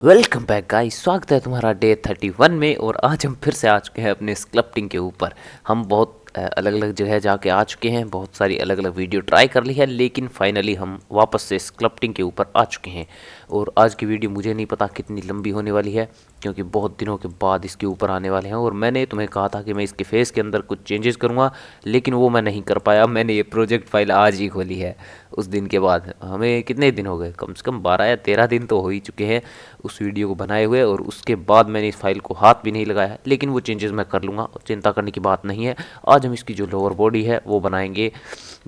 Welcome back guys, स्वागत है तुम्हारा डे 31 में। और आज हम फिर से आ चुके हैं अपने स्कल्पटिंग के ऊपर। हम बहुत अलग अलग जगह जाके आ चुके हैं, बहुत सारी अलग अलग वीडियो ट्राई कर ली है, लेकिन फाइनली हम वापस से स्कल्पटिंग के ऊपर आ चुके हैं। और आज की वीडियो मुझे नहीं पता कितनी लंबी होने वाली है, क्योंकि बहुत दिनों के बाद इसके ऊपर आने वाले हैं। और मैंने तुम्हें कहा था कि मैं इसके फेस के अंदर कुछ चेंजेस करूँगा, लेकिन वो मैं नहीं कर पाया। मैंने ये प्रोजेक्ट फाइल आज ही खोली है। उस दिन के बाद हमें कितने दिन हो गए, कम से कम 12 या 13 दिन तो हो ही चुके हैं उस वीडियो को बनाए हुए। और उसके बाद मैंने इस फाइल को हाथ भी नहीं लगाया, लेकिन वो चेंजेस मैं कर लूँगा, चिंता करने की बात नहीं है। आज हम इसकी जो लोअर बॉडी है वो बनाएंगे,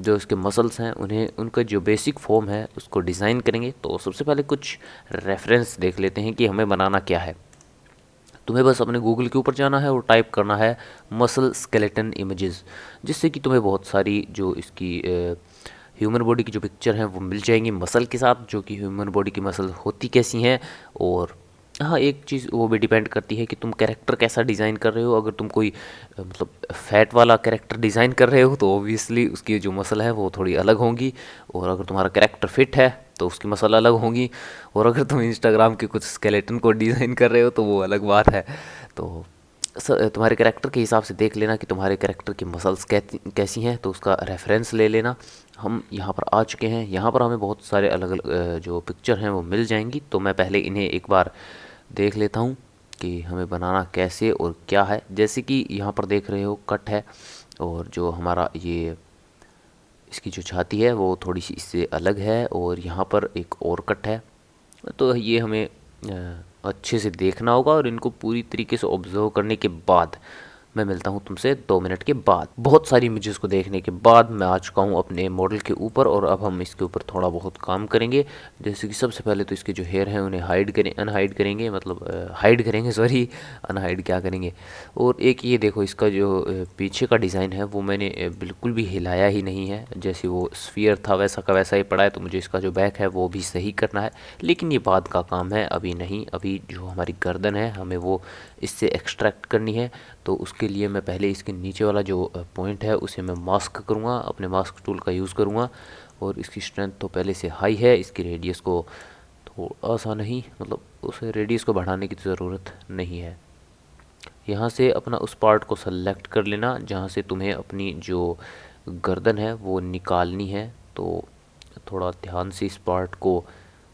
जो इसके मसल्स हैं उन्हें, उनका जो बेसिक फॉर्म है उसको डिज़ाइन करेंगे। तो सबसे पहले कुछ रेफरेंस देख लेते हैं कि हमें बनाना क्या है। तुम्हें बस अपने गूगल के ऊपर जाना है और टाइप करना है मसल स्केलेटन इमेजेस, जिससे कि तुम्हें बहुत सारी जो इसकी ह्यूमन बॉडी की जो पिक्चर हैं वो मिल जाएंगी मसल के साथ, जो कि ह्यूमन बॉडी की मसल होती कैसी हैं। और हाँ, एक चीज़ वो भी डिपेंड करती है कि तुम कैरेक्टर कैसा डिज़ाइन कर रहे हो। अगर तुम कोई मतलब फैट वाला कैरेक्टर डिज़ाइन कर रहे हो तो ओबियसली उसकी जो मसल है वो थोड़ी अलग होंगी। और अगर तुम्हारा कैरेक्टर फिट है तो उसकी मसल अलग होंगी। और अगर तुम इंस्टाग्राम के कुछ स्केलेटन को डिज़ाइन कर रहे हो तो वो अलग बात है। तो तुम्हारे कैरेक्टर के हिसाब से देख लेना कि तुम्हारे कैरेक्टर की मसल्स कैसी हैं, तो उसका रेफरेंस ले लेना। हम यहाँ पर आ चुके हैं। यहाँ पर हमें बहुत सारे अलग अलग जो पिक्चर हैं वो मिल जाएंगी। तो मैं पहले इन्हें एक बार देख लेता हूँ कि हमें बनाना कैसे और क्या है। जैसे कि यहाँ पर देख रहे हो कट है, और जो हमारा ये इसकी जो छाती है वो थोड़ी सी इससे अलग है, और यहाँ पर एक और कट है। तो ये हमें अच्छे से देखना होगा, और इनको पूरी तरीके से ऑब्जर्व करने के बाद मैं मिलता हूँ तुमसे 2 मिनट के बाद। बहुत सारी इमेजेस को देखने के बाद मैं आ चुका हूँ अपने मॉडल के ऊपर, और अब हम इसके ऊपर थोड़ा बहुत काम करेंगे। जैसे कि सबसे पहले तो इसके जो हेयर हैं उन्हें हाइड करें, अनहाइड करेंगे, मतलब हाइड करेंगे, सॉरी, अनहाइड क्या करेंगे। और एक ये देखो, इसका जो पीछे का डिज़ाइन है वो मैंने बिल्कुल भी हिलाया ही नहीं है। जैसे वो स्फीयर था वैसा का वैसा ही पड़ा है। तो मुझे इसका जो बैक है वो भी सही करना है, लेकिन ये बाद का काम है, अभी नहीं। अभी जो हमारी गर्दन है हमें वो इससे एक्सट्रैक्ट करनी है। तो उसके लिए मैं पहले इसके नीचे वाला जो पॉइंट है उसे मैं मास्क करूँगा, अपने मास्क टूल का यूज़ करूँगा। और इसकी स्ट्रेंथ तो पहले से हाई है, इसकी रेडियस को थोड़ा सा नहीं, मतलब उसे रेडियस को बढ़ाने की ज़रूरत नहीं है। यहाँ से अपना उस पार्ट को सेलेक्ट कर लेना जहाँ से तुम्हें अपनी जो गर्दन है वो निकालनी है। तो थोड़ा ध्यान से इस पार्ट को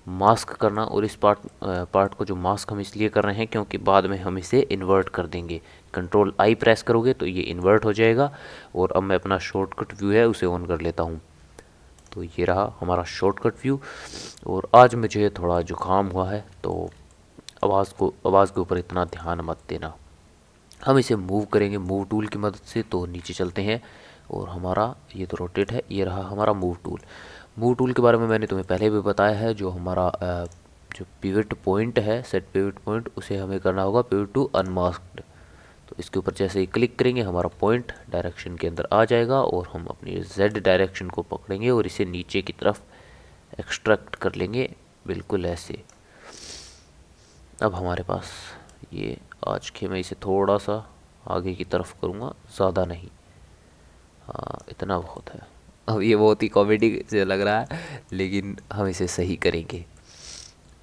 मास्क करना। और इस पार्ट को जो मास्क हम इसलिए कर रहे हैं क्योंकि बाद में हम इसे इन्वर्ट कर देंगे। कंट्रोल आई प्रेस करोगे तो ये इन्वर्ट हो जाएगा। और अब मैं अपना शॉर्टकट व्यू है उसे ऑन कर लेता हूँ। तो ये रहा हमारा शॉर्टकट व्यू। और आज मुझे थोड़ा जुकाम हुआ है, तो आवाज़ के ऊपर इतना ध्यान मत देना। हम इसे मूव करेंगे मूव टूल की मदद से। तो नीचे चलते हैं, और हमारा ये तो रोटेट है, ये रहा हमारा मूव टूल। मूव टूल के बारे में मैंने तुम्हें पहले भी बताया है। जो हमारा जो पिवट पॉइंट है, सेट पिवट पॉइंट, उसे हमें करना होगा पिवट टू अनमास्क्ड। तो इसके ऊपर जैसे ही क्लिक करेंगे हमारा पॉइंट डायरेक्शन के अंदर आ जाएगा, और हम अपनी जेड डायरेक्शन को पकड़ेंगे और इसे नीचे की तरफ एक्सट्रैक्ट कर लेंगे, बिल्कुल ऐसे। अब हमारे पास ये आज के, मैं इसे थोड़ा सा आगे की तरफ करूँगा, ज़्यादा नहीं, हाँ इतना बहुत है। अब ये बहुत ही कॉमेडी से लग रहा है, लेकिन हम इसे सही करेंगे।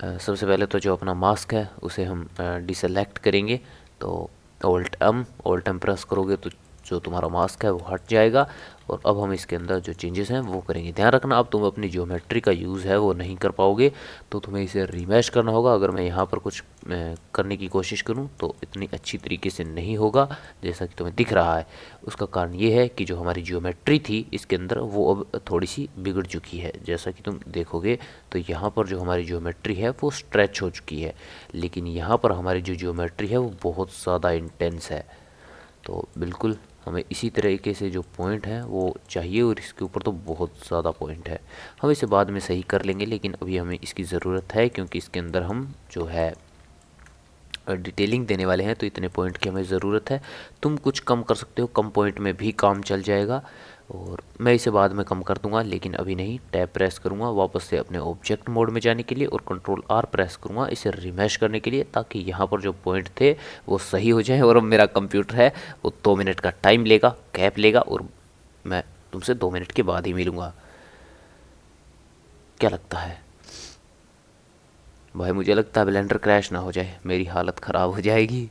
सबसे पहले तो जो अपना मास्क है उसे हम डिसेलेक्ट करेंगे। तो ऑल्ट एम प्रेस करोगे तो जो तुम्हारा मास्क है वो हट जाएगा। और अब हम इसके अंदर जो चेंजेस हैं वो करेंगे। ध्यान रखना, अब तुम अपनी ज्योमेट्री का यूज़ है वो नहीं कर पाओगे, तो तुम्हें इसे रीमैश करना होगा। अगर मैं यहाँ पर कुछ करने की कोशिश करूँ तो इतनी अच्छी तरीके से नहीं होगा जैसा कि तुम्हें दिख रहा है। उसका कारण ये है कि जो हमारी ज्योमेट्री थी इसके अंदर वो अब थोड़ी सी बिगड़ चुकी है। जैसा कि तुम देखोगे तो यहाँ पर जो हमारी ज्योमेट्री है वो स्ट्रेच हो चुकी है, लेकिन यहाँ पर हमारी जो ज्योमेट्री है वो बहुत ज़्यादा इंटेंस है। तो बिल्कुल हमें इसी तरीके से जो पॉइंट है वो चाहिए, और इसके ऊपर तो बहुत ज़्यादा पॉइंट है। हम इसे बाद में सही कर लेंगे, लेकिन अभी हमें इसकी ज़रूरत है क्योंकि इसके अंदर हम जो है डिटेलिंग देने वाले हैं, तो इतने पॉइंट की हमें ज़रूरत है। तुम कुछ कम कर सकते हो, कम पॉइंट में भी काम चल जाएगा। और मैं इसे बाद में कम कर दूंगा, लेकिन अभी नहीं। टैब प्रेस करूंगा वापस से अपने ऑब्जेक्ट मोड में जाने के लिए, और कंट्रोल आर प्रेस करूंगा इसे रिमैश करने के लिए, ताकि यहाँ पर जो पॉइंट थे वो सही हो जाए। और अब मेरा कंप्यूटर है वो 2 मिनट का टाइम लेगा, गैप लेगा, और मैं तुमसे 2 मिनट के बाद ही मिलूँगा। क्या लगता है? भाई मुझे लगता है ब्लेंडर क्रैश ना हो जाए, मेरी हालत ख़राब हो जाएगी।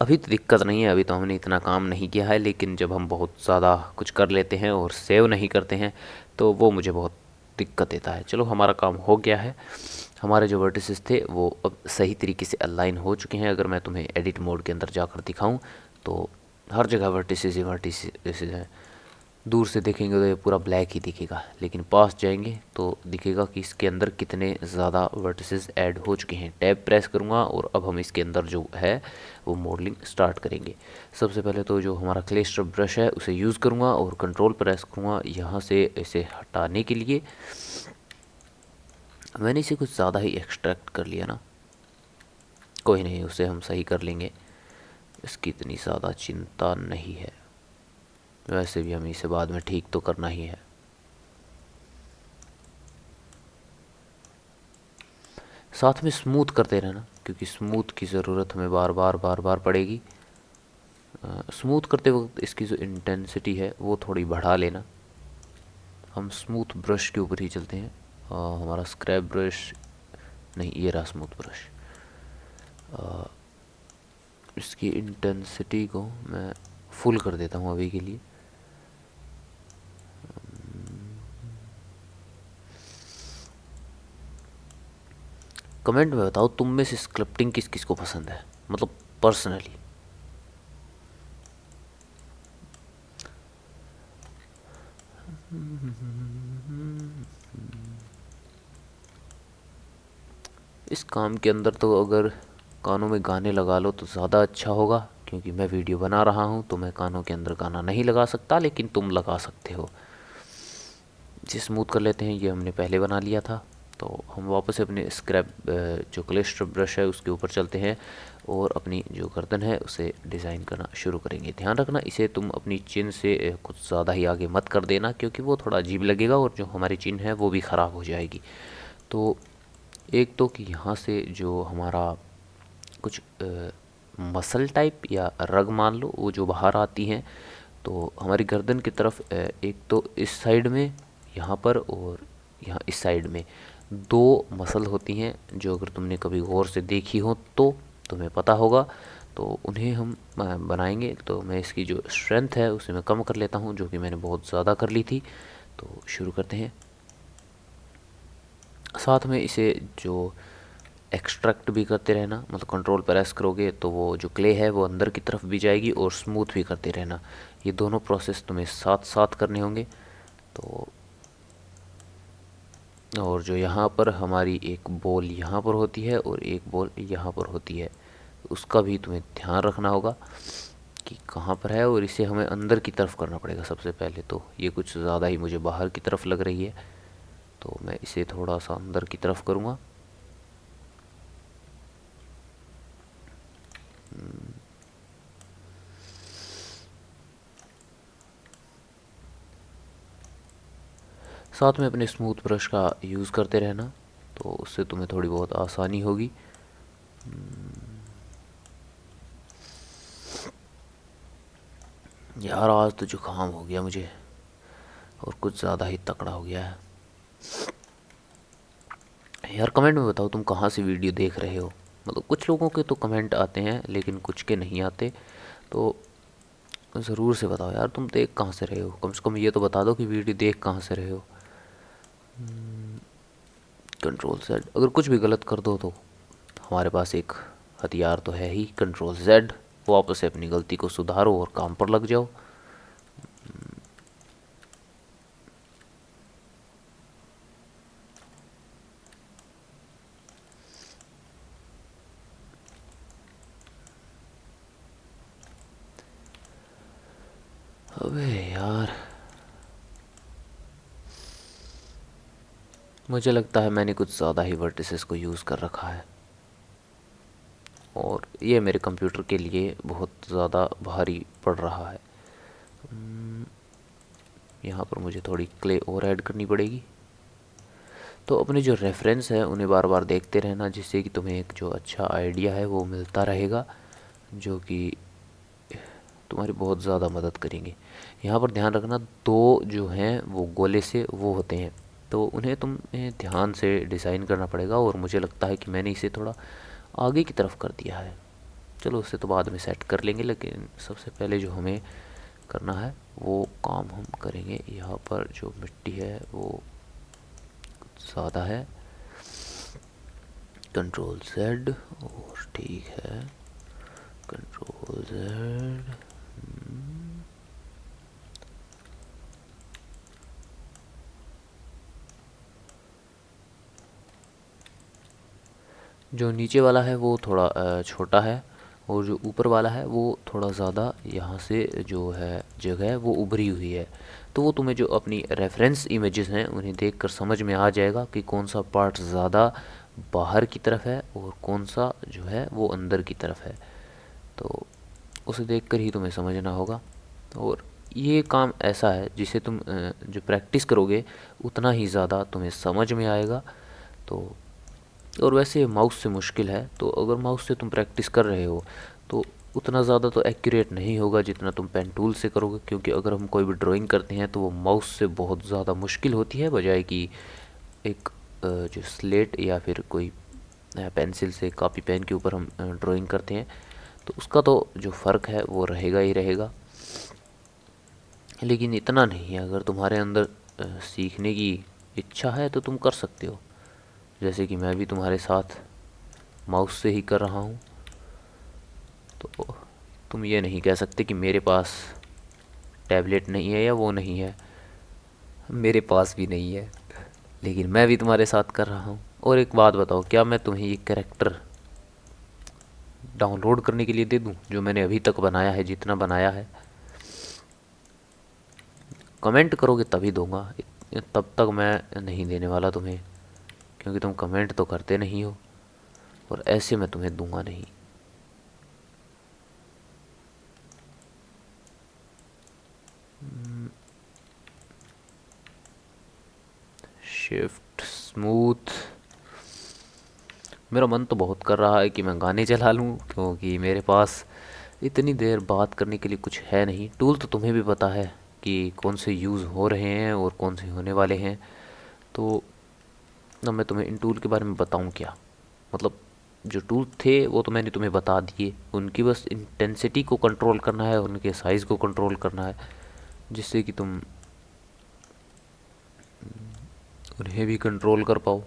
अभी तो दिक्कत नहीं है, अभी तो हमने इतना काम नहीं किया है, लेकिन जब हम बहुत ज़्यादा कुछ कर लेते हैं और सेव नहीं करते हैं तो वो मुझे बहुत दिक्कत देता है। चलो हमारा काम हो गया है। हमारे जो वर्टिसेस थे वो अब सही तरीके से अलाइन हो चुके हैं। अगर मैं तुम्हें एडिट मोड के अंदर जाकर दिखाऊं तो हर जगह वर्टिसेस ही वर्टिसेस हैं। दूर से देखेंगे तो ये पूरा ब्लैक ही दिखेगा, लेकिन पास जाएंगे तो दिखेगा कि इसके अंदर कितने ज़्यादा वर्टिसेस ऐड हो चुके हैं। टैब प्रेस करूँगा और अब हम इसके अंदर जो है वो मॉडलिंग स्टार्ट करेंगे। सबसे पहले तो जो हमारा क्लेस्टर ब्रश है उसे यूज़ करूँगा और कंट्रोल प्रेस करूँगा यहाँ से इसे हटाने के लिए। मैंने इसे कुछ ज़्यादा ही एक्सट्रैक्ट कर लिया ना, कोई नहीं, उसे हम सही कर लेंगे, इसकी इतनी ज़्यादा चिंता नहीं है। वैसे भी हमें इसे बाद में ठीक तो करना ही है। साथ में स्मूथ करते रहना, क्योंकि स्मूथ की ज़रूरत हमें बार बार पड़ेगी। स्मूथ करते वक्त इसकी जो इंटेंसिटी है वो थोड़ी बढ़ा लेना। हम स्मूथ ब्रश के ऊपर ही चलते हैं। हमारा स्क्रैप ब्रश नहीं, ये रहा स्मूथ ब्रश। इसकी इंटेंसिटी को मैं फुल कर देता हूँ अभी के लिए। कमेंट में बताओ तुम में से स्क्रिप्टिंग किस किस को पसंद है, मतलब पर्सनली। इस काम के अंदर तो अगर कानों में गाने लगा लो तो ज़्यादा अच्छा होगा, क्योंकि मैं वीडियो बना रहा हूँ तो मैं कानों के अंदर गाना नहीं लगा सकता, लेकिन तुम लगा सकते हो। इसे स्मूथ कर लेते हैं, ये हमने पहले बना लिया था। तो हम वापस अपने स्क्रैप जो क्लिस्टर ब्रश है उसके ऊपर चलते हैं और अपनी जो गर्दन है उसे डिज़ाइन करना शुरू करेंगे। ध्यान रखना इसे तुम अपनी चिन से कुछ ज़्यादा ही आगे मत कर देना, क्योंकि वो थोड़ा अजीब लगेगा और जो हमारी चिन है वो भी ख़राब हो जाएगी। तो एक तो कि यहाँ से जो हमारा कुछ मसल टाइप या रग मान लो वो जो बाहर आती हैं, तो हमारी गर्दन की तरफ एक तो इस साइड में यहाँ पर और यहाँ इस साइड में दो मसल होती हैं, जो अगर तुमने कभी गौर से देखी हो तो तुम्हें पता होगा। तो उन्हें हम बनाएंगे। तो मैं इसकी जो स्ट्रेंथ है उसे मैं कम कर लेता हूँ, जो कि मैंने बहुत ज़्यादा कर ली थी। तो शुरू करते हैं। साथ में इसे जो एक्सट्रैक्ट भी करते रहना, मतलब कंट्रोल प्रेस करोगे तो वो जो क्ले है वो अंदर की तरफ भी जाएगी और स्मूथ भी करते रहना। ये दोनों प्रोसेस तुम्हें साथ साथ करने होंगे। तो और जो यहाँ पर हमारी एक बॉल यहाँ पर होती है और एक बॉल यहाँ पर होती है, उसका भी तुम्हें ध्यान रखना होगा कि कहाँ पर है, और इसे हमें अंदर की तरफ करना पड़ेगा सबसे पहले। तो ये कुछ ज़्यादा ही मुझे बाहर की तरफ लग रही है, तो मैं इसे थोड़ा सा अंदर की तरफ करूँगा। साथ में अपने स्मूथ ब्रश का यूज़ करते रहना, तो उससे तुम्हें थोड़ी बहुत आसानी होगी। यार आज तो जुकाम हो गया मुझे, और कुछ ज़्यादा ही तकड़ा हो गया है। यार कमेंट में बताओ तुम कहाँ से वीडियो देख रहे हो। मतलब कुछ लोगों के तो कमेंट आते हैं लेकिन कुछ के नहीं आते, तो ज़रूर से बताओ यार तुम देख कहाँ से रहे हो। कम से कम ये तो बता दो कि वीडियो देख कहाँ से रहे हो। कंट्रोल जेड, अगर कुछ भी गलत कर दो तो हमारे पास एक हथियार तो है ही, कंट्रोल जेड। वापस से अपनी गलती को सुधारो और काम पर लग जाओ। अबे यार मुझे लगता है मैंने कुछ ज़्यादा ही वर्टिसेस को यूज़ कर रखा है, और ये मेरे कंप्यूटर के लिए बहुत ज़्यादा भारी पड़ रहा है। यहाँ पर मुझे थोड़ी क्ले और ऐड करनी पड़ेगी। तो अपने जो रेफरेंस है उन्हें बार बार देखते रहना, जिससे कि तुम्हें एक जो अच्छा आइडिया है वो मिलता रहेगा, जो कि तुम्हारी बहुत ज़्यादा मदद करेंगे। यहाँ पर ध्यान रखना दो जो हैं वो गोले से वो होते हैं तो उन्हें तुम्हें ध्यान से डिज़ाइन करना पड़ेगा, और मुझे लगता है कि मैंने इसे थोड़ा आगे की तरफ कर दिया है। चलो उससे तो बाद में सेट कर लेंगे, लेकिन सबसे पहले जो हमें करना है वो काम हम करेंगे। यहाँ पर जो मिट्टी है वो ज़्यादा है, कंट्रोल Z, और ठीक है कंट्रोल Z। जो नीचे वाला है वो थोड़ा छोटा है, और जो ऊपर वाला है वो थोड़ा ज़्यादा यहाँ से जो है जगह है वो उभरी हुई है। तो वो तुम्हें जो अपनी रेफरेंस इमेजेस हैं उन्हें देखकर समझ में आ जाएगा कि कौन सा पार्ट ज़्यादा बाहर की तरफ है और कौन सा जो है वो अंदर की तरफ है। तो उसे देखकर ही तुम्हें समझना होगा, और ये काम ऐसा है जिसे तुम जो प्रैक्टिस करोगे उतना ही ज़्यादा तुम्हें समझ में आएगा। तो और वैसे माउस से मुश्किल है, तो अगर माउस से तुम प्रैक्टिस कर रहे हो तो उतना ज़्यादा तो एक्यूरेट नहीं होगा जितना तुम पेन टूल से करोगे, क्योंकि अगर हम कोई भी ड्राइंग करते हैं तो वो माउस से बहुत ज़्यादा मुश्किल होती है, बजाय कि एक जो स्लेट या फिर कोई पेंसिल से कॉपी पेन के ऊपर हम ड्राइंग करते हैं तो उसका तो जो फ़र्क है वो रहेगा ही रहेगा। लेकिन इतना नहीं है, अगर तुम्हारे अंदर सीखने की इच्छा है तो तुम कर सकते हो, जैसे कि मैं भी तुम्हारे साथ माउस से ही कर रहा हूँ। तो तुम ये नहीं कह सकते कि मेरे पास टैबलेट नहीं है या वो नहीं है, मेरे पास भी नहीं है, लेकिन मैं भी तुम्हारे साथ कर रहा हूँ। और एक बात बताओ, क्या मैं तुम्हें ये कैरेक्टर डाउनलोड करने के लिए दे दूँ जो मैंने अभी तक बनाया है, जितना बनाया है? कमेंट करोगे तभी दूंगा, तब तक मैं नहीं देने वाला तुम्हें, क्योंकि तुम कमेंट तो करते नहीं हो, और ऐसे मैं तुम्हें दूंगा नहीं। Shift smooth. मेरा मन तो बहुत कर रहा है कि मैं गाने चला लूँ, क्योंकि मेरे पास इतनी देर बात करने के लिए कुछ है नहीं। टूल तो तुम्हें भी पता है कि कौन से यूज़ हो रहे हैं और कौन से होने वाले हैं, तो अब मैं तुम्हें इन टूल के बारे में बताऊं क्या? मतलब जो टूल थे वो तो मैंने तुम्हें बता दिए, उनकी बस इंटेंसिटी को कंट्रोल करना है, उनके साइज़ को कंट्रोल करना है, जिससे कि तुम उन्हें भी कंट्रोल कर पाओ।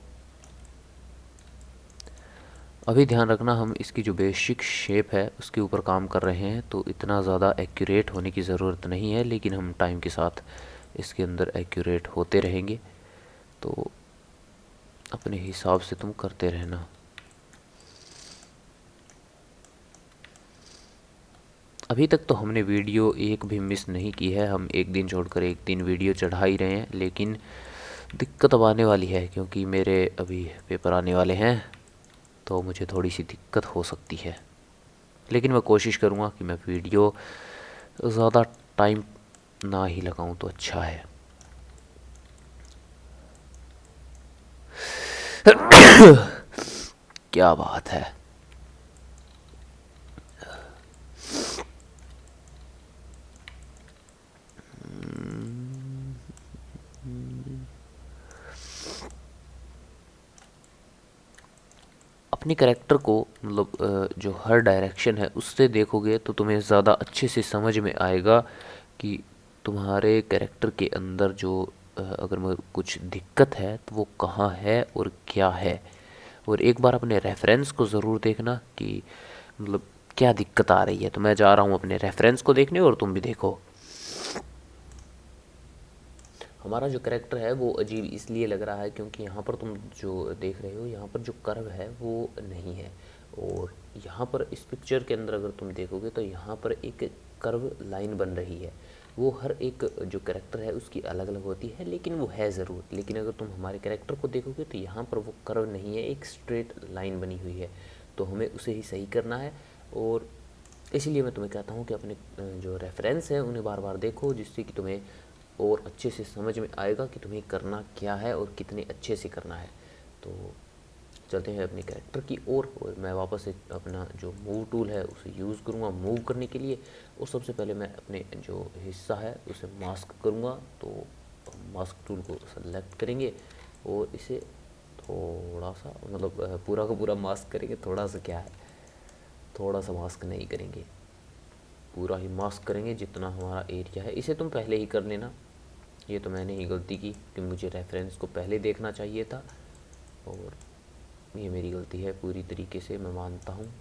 अभी ध्यान रखना, हम इसकी जो बेसिक शेप है उसके ऊपर काम कर रहे हैं, तो इतना ज़्यादा एक्यूरेट होने की ज़रूरत नहीं है, लेकिन हम टाइम के साथ इसके अंदर एक्यूरेट होते रहेंगे। तो अपने हिसाब से तुम करते रहना। अभी तक तो हमने वीडियो एक भी मिस नहीं की है, हम एक दिन छोड़कर एक दिन वीडियो चढ़ा ही रहे हैं, लेकिन दिक्कत अब आने वाली है क्योंकि मेरे अभी पेपर आने वाले हैं, तो मुझे थोड़ी सी दिक्कत हो सकती है। लेकिन मैं कोशिश करूँगा कि मैं वीडियो ज़्यादा टाइम ना ही लगाऊं तो अच्छा है। क्या बात है। अपने कैरेक्टर को मतलब जो हर डायरेक्शन है उससे देखोगे तो तुम्हें ज़्यादा अच्छे से समझ में आएगा कि तुम्हारे कैरेक्टर के अंदर जो अगर मैं कुछ दिक्कत है तो वो कहाँ है और क्या है। और एक बार अपने रेफरेंस को ज़रूर देखना कि मतलब क्या दिक्कत आ रही है। तो मैं जा रहा हूँ अपने रेफरेंस को देखने, और तुम भी देखो। हमारा जो कैरेक्टर है वो अजीब इसलिए लग रहा है क्योंकि यहाँ पर तुम जो देख रहे हो यहाँ पर जो कर्व है वो नहीं है, और यहाँ पर इस पिक्चर के अंदर अगर तुम देखोगे तो यहाँ पर एक कर्व लाइन बन रही है। वो हर एक जो कैरेक्टर है उसकी अलग अलग होती है, लेकिन वो है ज़रूर। लेकिन अगर तुम हमारे कैरेक्टर को देखोगे तो यहाँ पर वो कर्व नहीं है, एक स्ट्रेट लाइन बनी हुई है, तो हमें उसे ही सही करना है। और इसीलिए मैं तुम्हें कहता हूँ कि अपने जो रेफरेंस है उन्हें बार बार देखो, जिससे कि तुम्हें और अच्छे से समझ में आएगा कि तुम्हें करना क्या है और कितने अच्छे से करना है। तो चलते हैं अपने कैरेक्टर की ओर, और मैं वापस से अपना जो मूव टूल है उसे यूज़ करूँगा मूव करने के लिए। और सबसे पहले मैं अपने जो हिस्सा है उसे मास्क करूँगा, तो मास्क टूल को सेलेक्ट करेंगे और इसे थोड़ा सा मतलब पूरा का पूरा मास्क करेंगे, थोड़ा सा क्या है, थोड़ा सा मास्क नहीं करेंगे, पूरा ही मास्क करेंगे जितना हमारा एरिया है। इसे तुम पहले ही कर लेना, ये तो मैंने ही गलती की कि मुझे रेफरेंस को पहले देखना चाहिए था, और ये मेरी गलती है पूरी तरीके से, मैं मानता हूँ।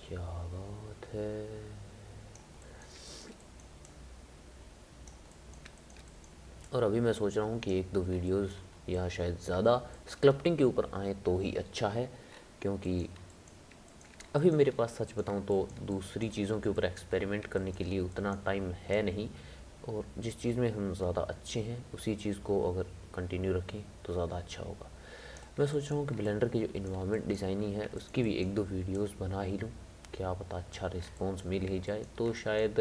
क्या बात है। और अभी मैं सोच रहा हूँ कि एक दो वीडियोस या शायद ज़्यादा स्क्लप्टिंग के ऊपर आए तो ही अच्छा है, क्योंकि अभी मेरे पास सच बताऊँ तो दूसरी चीज़ों के ऊपर एक्सपेरिमेंट करने के लिए उतना टाइम है नहीं, और जिस चीज़ में हम ज़्यादा अच्छे हैं उसी चीज़ को अगर कंटिन्यू रखें तो ज़्यादा अच्छा होगा। मैं सोच रहा हूँ कि ब्लेंडर की जो इन्वायरमेंट डिज़ाइनिंग है उसकी भी एक दो वीडियोस बना ही लूँ, क्या पता अच्छा रिस्पॉन्स मिल ही जाए। तो शायद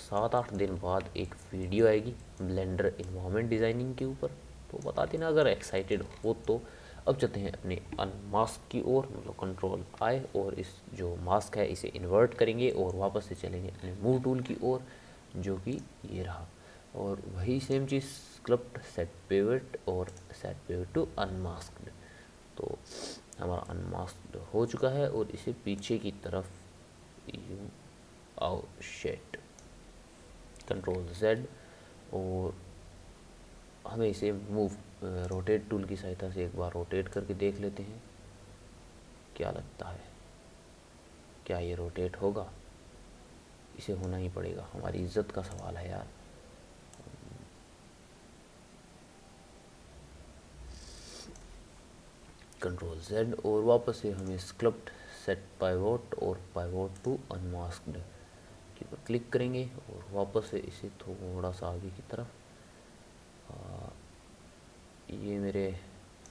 7-8 दिन बाद एक वीडियो आएगी ब्लेंडर इन्वायरमेंट डिज़ाइनिंग के ऊपर, तो बता देना अगर एक्साइटेड हो तो। अब चलते हैं अपने अनमास्क की ओर, मतलब कंट्रोल आए और इस जो मास्क है इसे इन्वर्ट करेंगे और वापस से चलेंगे अपने मूव टूल की ओर, जो कि ये रहा। और वही सेम चीज़ स्क्लप्ट, सेट पिवट और सेट पिवट टू अनमास्क्ड। तो हमारा अनमास्क्ड हो चुका है और इसे पीछे की तरफ यूँ आओ शेट, कंट्रोल जेड, और हमें इसे मूव रोटेट टूल की सहायता से एक बार रोटेट करके देख लेते हैं क्या लगता है। क्या ये रोटेट होगा? इसे होना ही पड़ेगा, हमारी इज्जत का सवाल है यार। कंट्रोल जेड और वापस से हमें स्क्लप्ट, सेट पाइवोट और पाइवोट टू अनमास्क्ड की पर क्लिक करेंगे और वापस से इसे थोड़ा सा आगे की तरफ। ये मेरे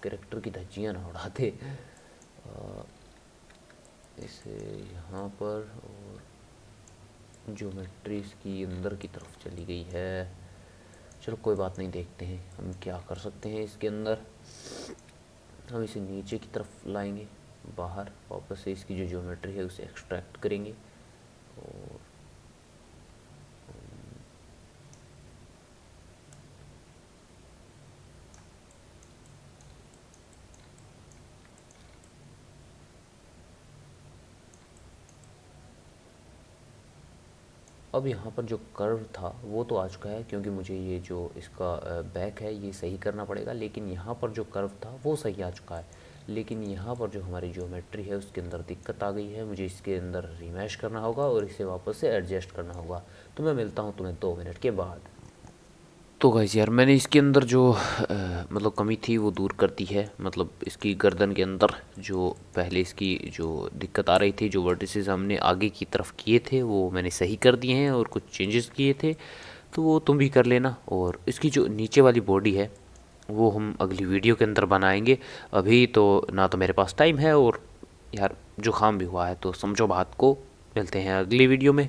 कैरेक्टर की धज्जियाँ ना उड़ाते। इसे यहाँ पर, और ज्योमेट्री इसकी अंदर की तरफ चली गई है। चलो कोई बात नहीं, देखते हैं हम क्या कर सकते हैं इसके अंदर। हम इसे नीचे की तरफ लाएंगे बाहर, वापस से इसकी जो ज्योमेट्री है उसे एक्सट्रैक्ट करेंगे और अब यहाँ पर जो कर्व था वो तो आ चुका है, क्योंकि मुझे ये जो इसका बैक है ये सही करना पड़ेगा, लेकिन यहाँ पर जो कर्व था वो सही आ चुका है। लेकिन यहाँ पर जो हमारी ज्योमेट्री है उसके अंदर दिक्कत आ गई है, मुझे इसके अंदर रिमैश करना होगा और इसे वापस से एडजस्ट करना होगा। तो मैं मिलता हूँ तुम्हें 2 मिनट के बाद। तो गाइस यार, मैंने इसके अंदर जो मतलब कमी थी वो दूर कर दी है। मतलब इसकी गर्दन के अंदर जो पहले इसकी जो दिक्कत आ रही थी, जो वर्टिसेस हमने आगे की तरफ किए थे वो मैंने सही कर दिए हैं, और कुछ चेंजेस किए थे तो वो तुम भी कर लेना। और इसकी जो नीचे वाली बॉडी है वो हम अगली वीडियो के अंदर बनाएंगे। अभी तो ना तो मेरे पास टाइम है, और यार जुकाम भी हुआ है, तो समझो बात को। मिलते हैं अगली वीडियो में।